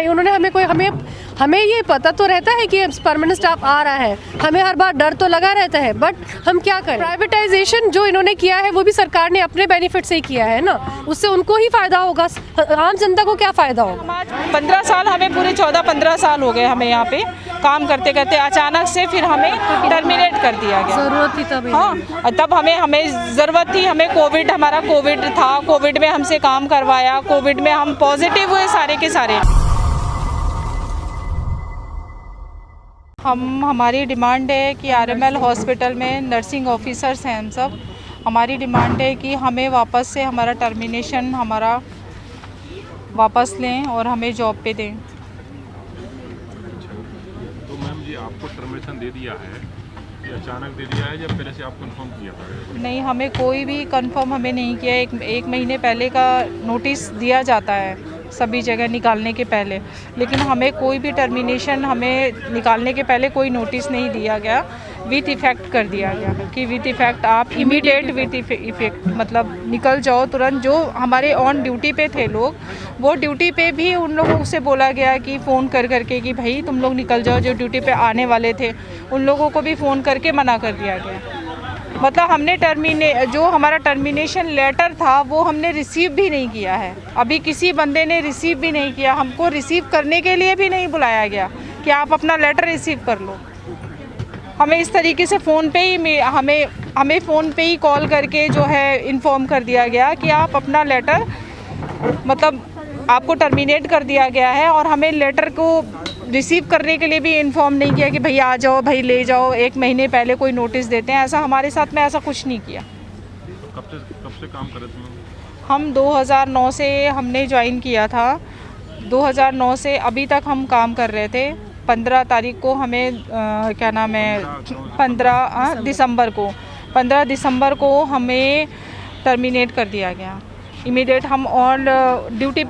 नहीं, उन्होंने हमें ये पता तो रहता है कि परमानेंट स्टाफ आ रहा है, हमें हर बार डर तो लगा रहता है, बट हम क्या करें। प्राइवेटाइजेशन जो इन्होंने किया है वो भी सरकार ने अपने बेनिफिट से ही किया है ना, उससे उनको ही फायदा होगा, आम जनता को क्या फायदा होगा। 15 साल हमें पूरे 14-15 साल हो गए हमें यहाँ पे काम करते करते, अचानक से फिर हमें टर्मिनेट कर दिया गया। जरूरत थी तब, हाँ तब हमें ज़रूरत थी, हमें हमारा कोविड था, कोविड में हमसे काम करवाया, कोविड में हम पॉजिटिव हुए सारे के सारे। हमारी डिमांड है कि आरएमएल हॉस्पिटल में नर्सिंग ऑफिसर्स हैं हम सब, हमारी डिमांड है कि हमें वापस से हमारा टर्मिनेशन वापस लें और हमें जॉब पे दें। तो मैम जी आपको टर्मिनेशन दे दिया है, ये अचानक दे दिया है या पहले से आप कंफर्म किया था? नहीं, हमें कोई भी कंफर्म हमें नहीं किया, एक महीने पहले का नोटिस दिया जाता है सभी जगह निकालने के पहले, लेकिन हमें कोई भी टर्मिनेशन हमें निकालने के पहले कोई नोटिस नहीं दिया गया, विथ इफ़ेक्ट कर दिया गया कि विथ इफ़ेक्ट आप इमीडिएट विथ इफ़ेक्ट मतलब निकल जाओ तुरंत। जो हमारे ऑन ड्यूटी पे थे लोग, वो ड्यूटी पे भी उन लोगों से बोला गया कि फ़ोन करके कि भाई तुम लोग निकल जाओ, जो ड्यूटी पे आने वाले थे उन लोगों को भी फ़ोन करके मना कर दिया गया। मतलब हमने जो हमारा टर्मिनेशन लेटर था वो हमने रिसीव भी नहीं किया है, अभी किसी बंदे ने रिसीव भी नहीं किया, हमको रिसीव करने के लिए भी नहीं बुलाया गया कि आप अपना लेटर रिसीव कर लो। हमें इस तरीके से फ़ोन पे ही हमें फ़ोन पे ही कॉल करके जो है इन्फॉर्म कर दिया गया कि आप अपना लेटर मतलब आपको टर्मिनेट कर दिया गया है, और हमें लेटर को रिसीव करने के लिए भी इन्फॉर्म नहीं किया कि भाई आ जाओ, भाई ले जाओ, एक महीने पहले कोई नोटिस देते हैं, ऐसा हमारे साथ में ऐसा कुछ नहीं किया। कब से काम कर रहे थे? हम 2009 से हमने ज्वाइन किया था, 2009 से अभी तक हम काम कर रहे थे। 15 तारीख को हमें 15 दिसंबर को हमें टर्मिनेट कर दिया गया इमीडिएट। हम ऑन ड्यूटी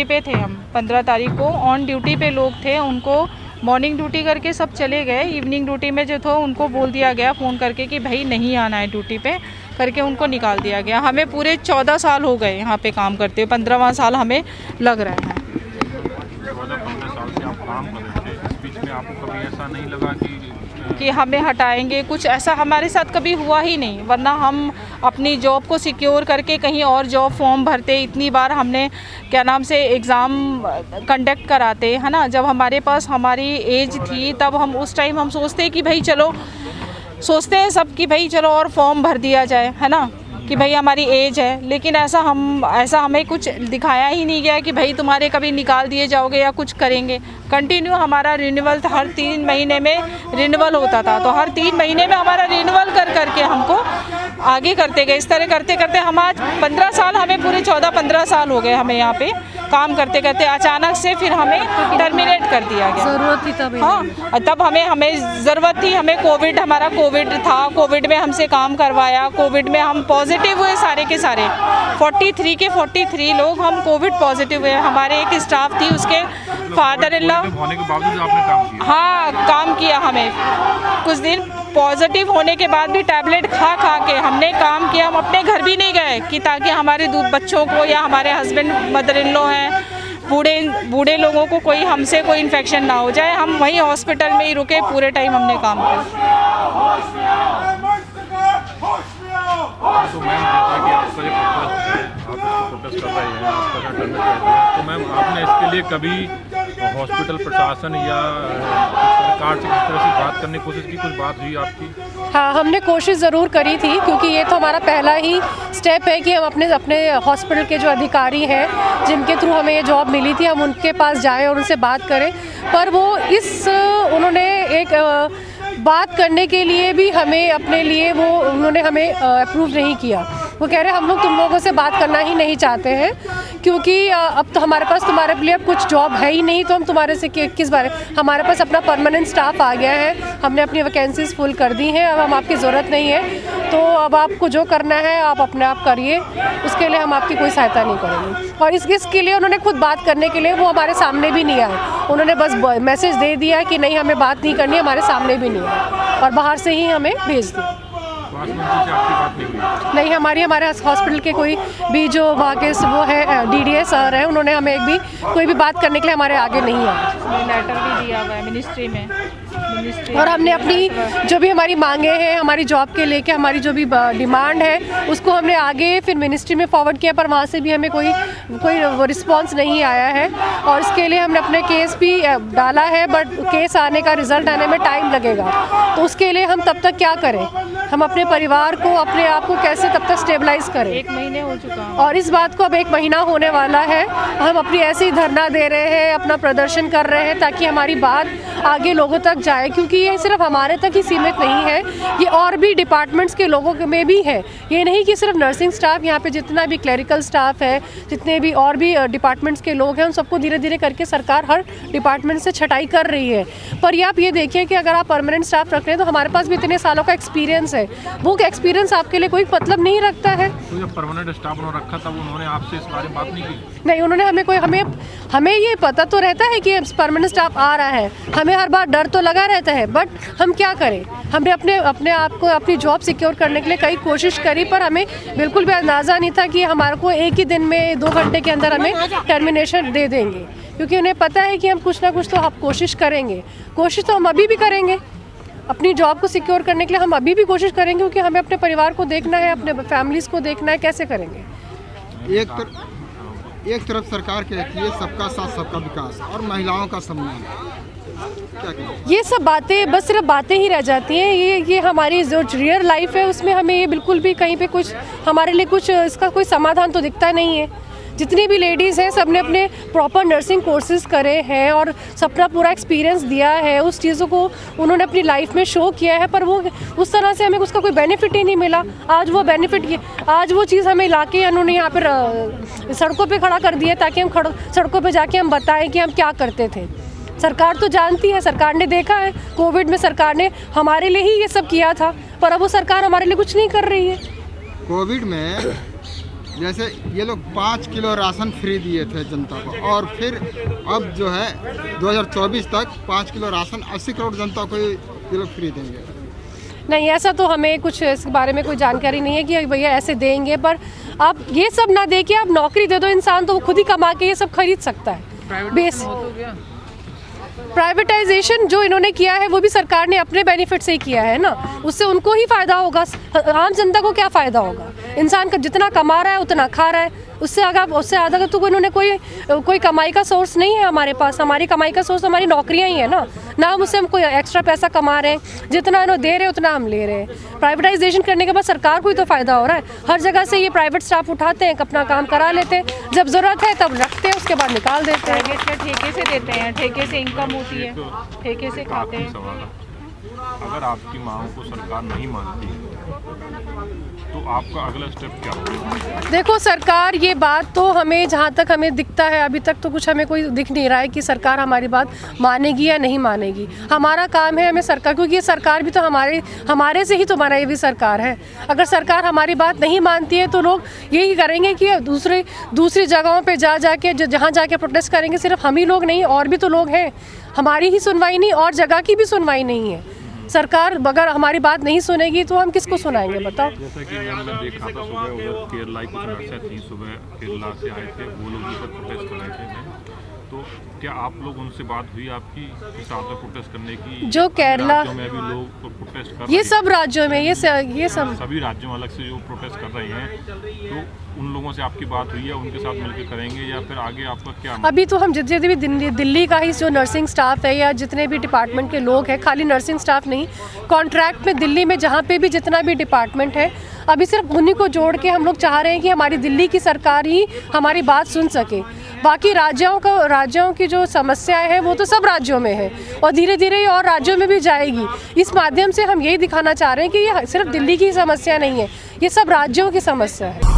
पे थे हम 15 तारीख को ऑन ड्यूटी पे लोग थे, उनको मॉर्निंग ड्यूटी करके सब चले गए, इवनिंग ड्यूटी में जो था उनको बोल दिया गया फ़ोन करके कि भाई नहीं आना है ड्यूटी पे करके, उनको निकाल दिया गया। हमें पूरे 14 साल हो गए यहाँ पे काम करते हुए, 15वां साल हमें लग रहा है। 14-15 साल से आप काम कर रहे थे, इस बीच में आपको कभी ऐसा नहीं लगा कि हमें हटाएंगे, कुछ ऐसा हमारे साथ कभी हुआ ही नहीं, वरना हम अपनी जॉब को सिक्योर करके कहीं और जॉब फॉर्म भरते, इतनी बार हमने से एग्ज़ाम कंडक्ट कराते है ना। जब हमारे पास हमारी एज थी तब हम उस टाइम हम सोचते कि भाई चलो, सोचते हैं सब कि भाई चलो और फॉर्म भर दिया जाए, है ना, कि भाई हमारी एज है, लेकिन ऐसा हमें कुछ दिखाया ही नहीं गया कि भाई तुम्हारे कभी निकाल दिए जाओगे या कुछ करेंगे। कंटिन्यू हमारा रिन्यूअल हर 3 महीने में रिन्यूअल होता था, तो हर 3 महीने में हमारा रिन्यूअल करके हमको आगे करते गए। इस तरह करते करते हम आज 15 साल, हमें पूरे 14-15 साल हो गए हमें यहाँ पे काम करते करते, अचानक से फिर हमें टर्मिनेट कर दिया गया। जरूरत थी तब, हाँ तब हमें ज़रूरत थी, हमें हमारा कोविड था, कोविड में हमसे काम करवाया, कोविड में हम पॉजिटिव हुए सारे के सारे, 43 लोग हम कोविड पॉजिटिव हुए। हमारे एक स्टाफ थी, उसके फादर इन लॉ होने के बावजूद आपने काम किया? हाँ काम किया, हमें कुछ दिन पॉजिटिव होने के बाद भी टैबलेट खा के हमने काम किया। हम अपने घर भी नहीं गए कि ताकि हमारे बच्चों को या हमारे हस्बैंड मदर इन लॉ हैं, बूढ़े लोगों को हमसे कोई इन्फेक्शन ना हो जाए, हम वहीं हॉस्पिटल में ही रुके, पूरे टाइम हमने काम किया। तो मैम जैसा कि आपका ये प्रोटेस्ट कर रहे हैं, आपका टर्मिनेट कर दिया, तो मैम आपने इसके लिए कभी हॉस्पिटल प्रशासन या सरकार से किस तरह से बात करने की कोशिश की? कुछ बात हुई आपकी? हाँ, हमने कोशिश ज़रूर करी थी, क्योंकि ये तो हमारा पहला ही स्टेप है कि हम अपने हॉस्पिटल के जो अधिकारी हैं जिनके थ्रू हमें ये जॉब मिली थी, हम उनके पास जाएं और उनसे बात करें, पर वो उन्होंने एक बात करने के लिए भी हमें अपने लिए उन्होंने हमें अप्रूव नहीं किया। वो कह रहे हम लोग तुम लोगों से बात करना ही नहीं चाहते हैं, क्योंकि अब तो हमारे पास तुम्हारे लिए अब कुछ जॉब है ही नहीं, तो हम तुम्हारे से किस बारे, हमारे पास अपना परमानेंट स्टाफ आ गया है, हमने अपनी वैकेंसीज फुल कर दी हैं, अब हम आपकी ज़रूरत नहीं है, तो अब आपको जो करना है आप अपने आप करिए, उसके लिए हम आपकी कोई सहायता नहीं करेंगे। और इसके लिए उन्होंने खुद बात करने के लिए वो हमारे सामने भी नहीं आए, उन्होंने बस मैसेज दे दिया कि नहीं हमें बात नहीं करनी, हमारे सामने भी नहीं आए और बाहर से ही हमें भेज दिया। स्वास्थ्य मंत्री से आपकी बात नहीं हुई? नहीं, हमारे हॉस्पिटल के कोई भी जो वहाँ के वो है DDS सर हैं, उन्होंने हमें कोई भी बात करने के लिए हमारे आगे नहीं आए। लेटर भी दिया हुआ है मिनिस्ट्री में, और हमने अपनी जो भी हमारी मांगे हैं, हमारी जॉब के लेके हमारी जो भी डिमांड है उसको हमने आगे फिर मिनिस्ट्री में फॉरवर्ड किया, पर वहाँ से भी हमें कोई रिस्पांस नहीं आया है। और इसके लिए हमने अपने केस भी डाला है, बट केस आने का रिजल्ट आने में टाइम लगेगा। तो उसके लिए हम तब तक क्या करें? हम अपने परिवार को, अपने आप को कैसे तब तक स्टेबलाइज करें? 1 महीने हो चुका है और इस बात को अब 1 महीना होने वाला है। हम अपनी ऐसे ही धरना दे रहे हैं, अपना प्रदर्शन कर रहे हैं ताकि हमारी बात आगे लोगों तक जाए, क्योंकि ये सिर्फ हमारे तक ही सीमित नहीं है, ये और भी डिपार्टमेंट्स के लोगों में भी है। ये नहीं कि सिर्फ नर्सिंग स्टाफ, यहाँ पे जितना भी क्लरिकल स्टाफ है, जितने भी और भी डिपार्टमेंट्स के लोग हैं, उन सबको धीरे धीरे करके सरकार हर डिपार्टमेंट से छटाई कर रही है। पर ये आप ये देखिए कि अगर आप परमानेंट स्टाफ रख रहे हैं तो हमारे पास भी इतने सालों का एक्सपीरियंस है, वो एक्सपीरियंस आपके लिए कोई मतलब नहीं रखता है। तो जब परमानेंट स्टाफ उन्होंने रखा तब उन्होंने आपसे इस बारे में बात नहीं की? नहीं, उन्होंने हमें ये पता तो रहता है कि परमानेंट स्टाफ आ रहा है, हमें हर बार डर तो लगा रहता है, बट हम क्या करें? हमने अपने आप को अपनी जॉब सिक्योर करने के लिए कई कोशिश करी, पर हमें बिल्कुल भी अंदाज़ा नहीं था कि हमारे को एक ही दिन में 2 घंटे के अंदर हमें टर्मिनेशन दे देंगे, क्योंकि उन्हें पता है कि हम कुछ ना कुछ तो आप कोशिश करेंगे। कोशिश तो हम अभी भी करेंगे, अपनी जॉब को सिक्योर करने के लिए हम अभी भी कोशिश करेंगे, क्योंकि हमें अपने परिवार को देखना है, अपने फैमिलीज़ को देखना है। कैसे करेंगे? एक तरफ सरकार कहती है सबका साथ सबका विकास और महिलाओं का सम्मान, क्या कहें? ये सब बातें बस सिर्फ बातें ही रह जाती हैं। ये हमारी जो रियल लाइफ है उसमें हमें ये बिल्कुल भी कहीं पे कुछ हमारे लिए कुछ इसका कोई समाधान तो दिखता नहीं है। जितनी भी लेडीज़ हैं सब ने अपने प्रॉपर नर्सिंग कोर्सेज करे हैं और सबका पूरा एक्सपीरियंस दिया है, उस चीज़ों को उन्होंने अपनी लाइफ में शो किया है, पर वो उस तरह से हमें उसका कोई बेनिफिट ही नहीं मिला। आज वो चीज़ हमें लाके उन्होंने यहाँ पर सड़कों पे खड़ा कर दिया ताकि हम सड़कों पे जाके हम बताएं कि हम क्या करते थे। सरकार तो जानती है, सरकार ने देखा है कोविड में सरकार ने हमारे लिए ही ये सब किया था, पर अब वो सरकार हमारे लिए कुछ नहीं कर रही है। कोविड में जैसे ये लोग 5 किलो राशन फ्री दिए थे जनता को, और फिर अब जो है 2024 तक 5 किलो राशन 80 करोड़ जनता को ये लोग फ्री देंगे। नहीं, ऐसा तो हमें कुछ इसके बारे में कोई जानकारी नहीं है कि भैया ऐसे देंगे, पर आप ये सब ना दे के आप नौकरी दे दो इंसान, तो वो खुद ही कमा के ये सब खरीद सकता है। बेस प्राइवेटाइजेशन जो इन्होंने किया है वो भी सरकार ने अपने बेनिफिट से ही किया है ना, उससे उनको ही फ़ायदा होगा, आम जनता को क्या फ़ायदा होगा? इंसान का जितना कमा रहा है उतना खा रहा है, उससे ज़्यादा तो इन्होंने कोई कमाई का सोर्स नहीं है हमारे पास। हमारी कमाई का सोर्स हमारी नौकरियां ही है ना, ना हम उससे हम कोई एक्स्ट्रा पैसा कमा रहे हैं, जितना इन्होंने दे रहे हैं उतना हम ले रहे हैं। प्राइवेटाइजेशन करने के बाद सरकार को ही तो फ़ायदा हो रहा है। हर जगह से ये प्राइवेट स्टाफ उठाते हैं, अपना काम करा लेते हैं, जब ज़रूरत है तब रखते हैं, उसके बाद निकाल देते हैं। प्राइवेट का ठेके से देते हैं, ठेके से इनकम होती है, ठेके से खाते हैं। सवाल है, अगर आपकी मांगों को सरकार नहीं मानती तो आपका अगला स्टेप क्या होगा? देखो, सरकार ये बात तो हमें जहाँ तक हमें दिखता है अभी तक तो कुछ हमें कोई दिख नहीं रहा है कि सरकार हमारी बात मानेगी या नहीं मानेगी। हमारा काम है हमें सरकार, क्योंकि ये सरकार भी तो हमारे से ही तो बना ये भी सरकार है। अगर सरकार हमारी बात नहीं मानती है तो लोग यही करेंगे कि दूसरी जगहों पर जाके जहाँ जाके प्रोटेस्ट करेंगे। सिर्फ हम ही लोग नहीं, और भी तो लोग हैं। हमारी ही सुनवाई नहीं और जगह की भी सुनवाई नहीं है। सरकार अगर हमारी बात नहीं सुनेगी तो हम किसको सुनाएंगे, बताओ? जैसा कि मैं देख रहा था सुबह उधर केरला की कुछ नर्सें थी, सुबह केरला से आए थे, वो लोग इधर प्रोटेस्ट कर रहे थे। तो क्या आप लोग उनसे बात हुई आपकी साथ में प्रोटेस्ट करने की? जो केरला में भी लोग प्रोटेस्ट कर ये सब राज्यों में ये सब सभी राज्यों में अलग से जो प्रोटेस्ट कर रहे हैं, तो उन लोगों से आपकी बात हुई है, उनके साथ मिलकर करेंगे या फिर आगे आपका क्या? अभी तो हम जितने भी दिल्ली का ही जो नर्सिंग स्टाफ है या जितने भी डिपार्टमेंट के लोग हैं, खाली नर्सिंग स्टाफ नहीं, कॉन्ट्रैक्ट में दिल्ली में जहाँ पे भी जितना भी डिपार्टमेंट है, अभी सिर्फ उन्हीं को जोड़ के हम लोग चाह रहे हैं कि हमारी दिल्ली की सरकार ही हमारी बात सुन सके। बाकी राज्यों की जो समस्याएं हैं वो तो सब राज्यों में है और धीरे धीरे और राज्यों में भी जाएगी। इस माध्यम से हम यही दिखाना चाह रहे हैं कि ये सिर्फ दिल्ली की समस्या नहीं है, ये सब राज्यों की समस्या है।